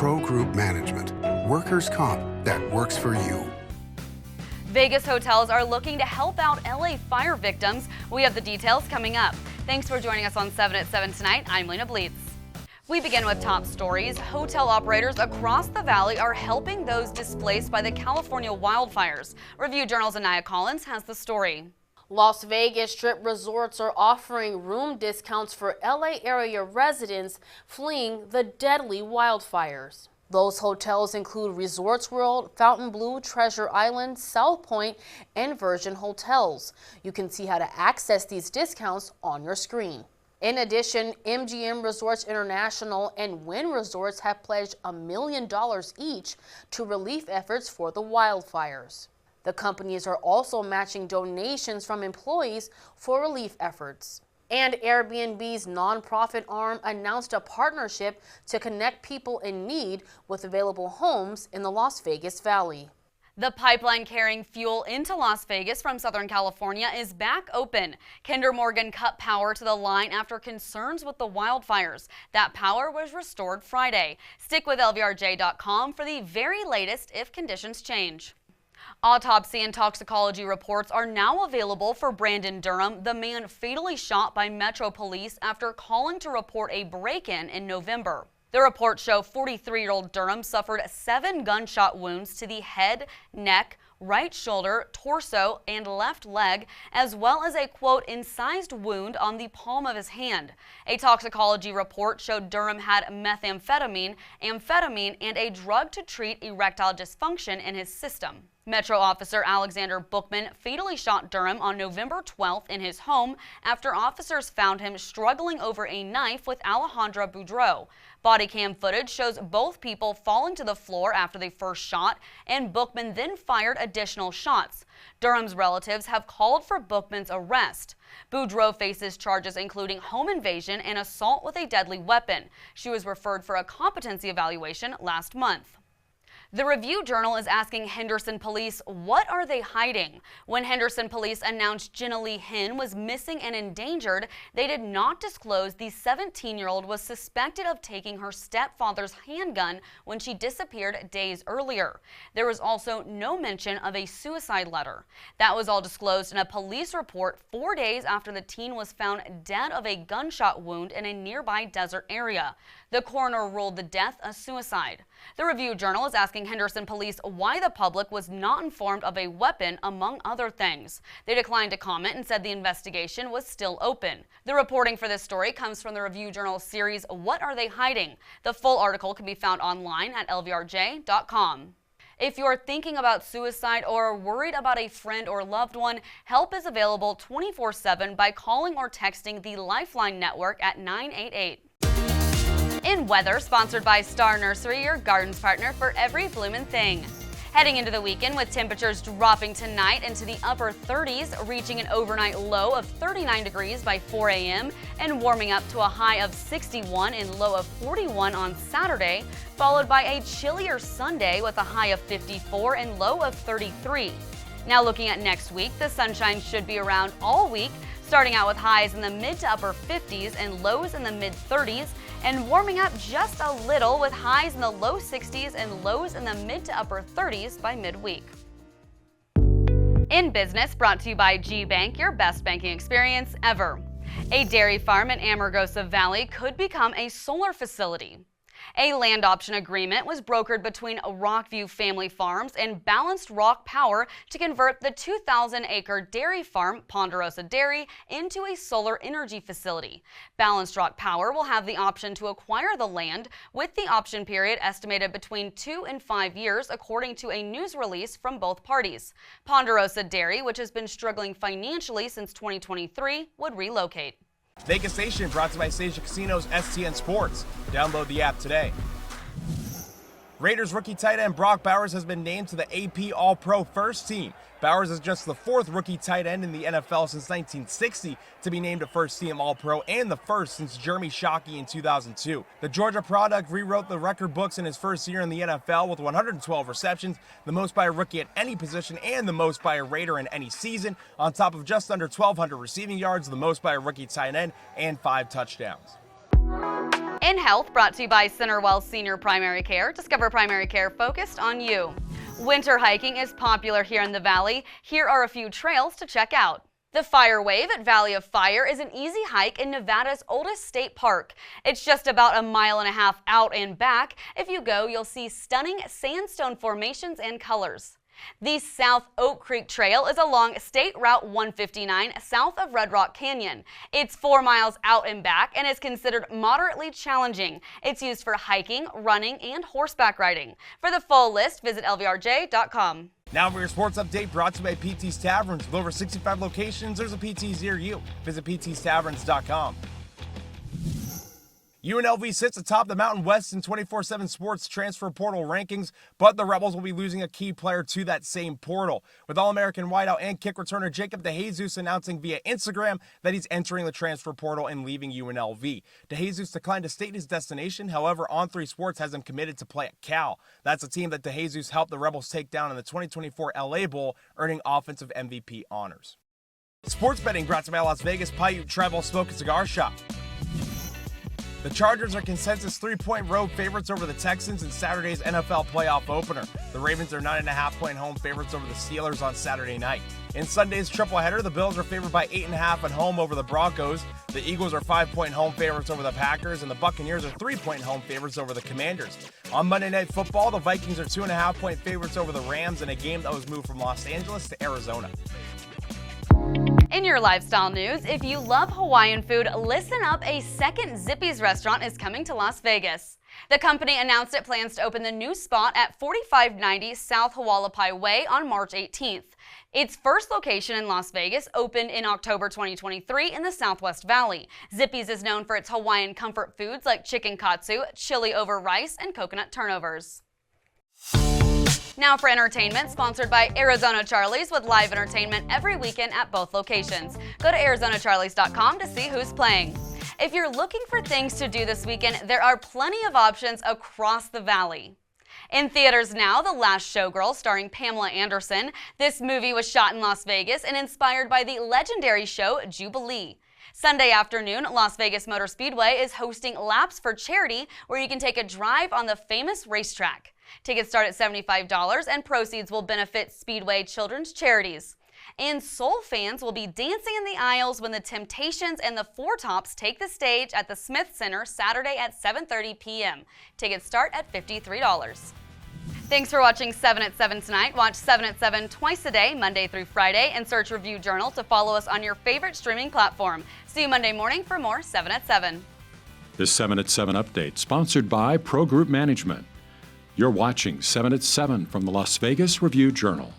Pro Group Management. Workers' comp that works for you. Vegas hotels are looking to help out LA fire victims. We have the details coming up. Thanks for joining us on 7 at 7 tonight. I'm Lena Bleets. We begin with top stories. Hotel operators across the valley are helping those displaced by the California wildfires. Review Journal's Anaya Collins has the story. Las Vegas Strip resorts are offering room discounts for LA area residents fleeing the deadly wildfires. Those hotels include Resorts World, Fontainebleau, Treasure Island, South Point, and Virgin Hotels. You can see how to access these discounts on your screen. In addition, MGM Resorts International and Wynn Resorts have pledged $1 million each to relief efforts for the wildfires. The companies are also matching donations from employees for relief efforts. And Airbnb's nonprofit arm announced a partnership to connect people in need with available homes in the Las Vegas Valley. The pipeline carrying fuel into Las Vegas from Southern California is back open. Kinder Morgan cut power to the line after concerns with the wildfires. That power was restored Friday. Stick with LVRJ.com for the very latest if conditions change. Autopsy and toxicology reports are now available for Brandon Durham, the man fatally shot by Metro Police after calling to report a break-in in November. The reports show 43-year-old Durham suffered 7 gunshot wounds to the head, neck, right shoulder, torso, and left leg, as well as a, quote, incised wound on the palm of his hand. A toxicology report showed Durham had methamphetamine, amphetamine, and a drug to treat erectile dysfunction in his system. Metro officer Alexander Bookman fatally shot Durham on November 12th in his home after officers found him struggling over a knife with Alejandra Boudreau. Body cam footage shows both people falling to the floor after they first shot, and Bookman then fired additional shots. Durham's relatives have called for Bookman's arrest. Boudreau faces charges including home invasion and assault with a deadly weapon. She was referred for a competency evaluation last month. The Review Journal is asking Henderson police, what are they hiding? When Henderson police announced Jenna Lee Hinn was missing and endangered, they did not disclose the 17-year-old was suspected of taking her stepfather's handgun when she disappeared days earlier. There was also no mention of a suicide letter. That was all disclosed in a police report 4 days after the teen was found dead of a gunshot wound in a nearby desert area. The coroner ruled the death a suicide. The Review Journal is asking Henderson police why the public was not informed of a weapon, among other things. They declined to comment and said the investigation was still open. The reporting for this story comes from the Review Journal series, What Are They Hiding? The full article can be found online at lvrj.com. If you're thinking about suicide or are worried about a friend or loved one, help is available 24/7 by calling or texting the Lifeline Network at 988. In weather, sponsored by Star Nursery, your garden's partner for every bloomin' thing. Heading into the weekend with temperatures dropping tonight into the upper 30s, reaching an overnight low of 39 degrees by 4 a.m. and warming up to a high of 61 and low of 41 on Saturday, followed by a chillier Sunday with a high of 54 and low of 33. Now looking at next week, the sunshine should be around all week, starting out with highs in the mid to upper 50s and lows in the mid 30s, and warming up just a little with highs in the low 60s and lows in the mid to upper 30s by midweek. In Business, brought to you by G Bank, your best banking experience ever. A dairy farm in Amargosa Valley could become a solar facility. A land option agreement was brokered between Rockview Family Farms and Balanced Rock Power to convert the 2,000-acre dairy farm, Ponderosa Dairy, into a solar energy facility. Balanced Rock Power will have the option to acquire the land, with the option period estimated between 2 and 5 years, according to a news release from both parties. Ponderosa Dairy, which has been struggling financially since 2023, would relocate. Vegas Station brought to you by Station Casino's STN Sports. Download the app today. Raiders rookie tight end Brock Bowers has been named to the AP All-Pro First Team. Bowers is just the 4th rookie tight end in the NFL since 1960 to be named a first-team All-Pro and the first since Jeremy Shockey in 2002. The Georgia product rewrote the record books in his first year in the NFL with 112 receptions, the most by a rookie at any position and the most by a Raider in any season, on top of just under 1,200 receiving yards, the most by a rookie tight end, and 5 touchdowns. In Health, brought to you by Centerwell Senior Primary Care. Discover primary care focused on you. Winter hiking is popular here in the Valley. Here are a few trails to check out. The Fire Wave at Valley of Fire is an easy hike in Nevada's oldest state park. It's just about a mile and a half out and back. If you go, you'll see stunning sandstone formations and colors. The South Oak Creek Trail is along State Route 159 south of Red Rock Canyon. It's 4 miles out and back and is considered moderately challenging. It's used for hiking, running, and horseback riding. For the full list, visit lvrj.com. Now for your sports update, brought to you by PT's Taverns. With over 65 locations, there's a PT's near you. Visit ptstaverns.com. UNLV sits atop the Mountain West in 24/7 sports transfer portal rankings, but the Rebels will be losing a key player to that same portal, with All-American wideout and kick returner Jacob DeJesus announcing via Instagram that he's entering the transfer portal and leaving UNLV. DeJesus declined to state his destination. However, On3 Sports has him committed to play at Cal. That's a team that DeJesus helped the Rebels take down in the 2024 LA Bowl, earning offensive MVP honors. Sports betting brought to you by Las Vegas Paiute Tribal Smoke and Cigar Shop. The Chargers are consensus 3-point road favorites over the Texans in Saturday's NFL playoff opener. The Ravens are 9.5-point home favorites over the Steelers on Saturday night. In Sunday's tripleheader, the Bills are favored by 8.5 at home over the Broncos. The Eagles are 5-point home favorites over the Packers, and the Buccaneers are 3-point home favorites over the Commanders. On Monday Night Football, the Vikings are 2.5-point favorites over the Rams in a game that was moved from Los Angeles to Arizona. In your lifestyle news, if you love Hawaiian food, listen up, a second Zippy's restaurant is coming to Las Vegas. The company announced it plans to open the new spot at 4590 South Hualapai Way on March 18th. Its first location in Las Vegas opened in October 2023 in the Southwest Valley. Zippy's is known for its Hawaiian comfort foods like chicken katsu, chili over rice, and coconut turnovers. Now for entertainment, sponsored by Arizona Charlie's, with live entertainment every weekend at both locations. Go to ArizonaCharlies.com to see who's playing. If you're looking for things to do this weekend, there are plenty of options across the valley. In theaters now, The Last Showgirl, starring Pamela Anderson. This movie was shot in Las Vegas and inspired by the legendary show Jubilee. Sunday afternoon, Las Vegas Motor Speedway is hosting Laps for Charity, where you can take a drive on the famous racetrack. Tickets start at $75 and proceeds will benefit Speedway Children's Charities. And soul fans will be dancing in the aisles when the Temptations and the Four Tops take the stage at the Smith Center Saturday at 7:30 p.m. Tickets start at $53. Thanks for watching 7 at 7 tonight. Watch 7 at 7 twice a day, Monday through Friday, and search Review Journal to follow us on your favorite streaming platform. See you Monday morning for more 7 at 7. This 7 at 7 update sponsored by Pro Group Management. You're watching 7 at 7 from the Las Vegas Review Journal.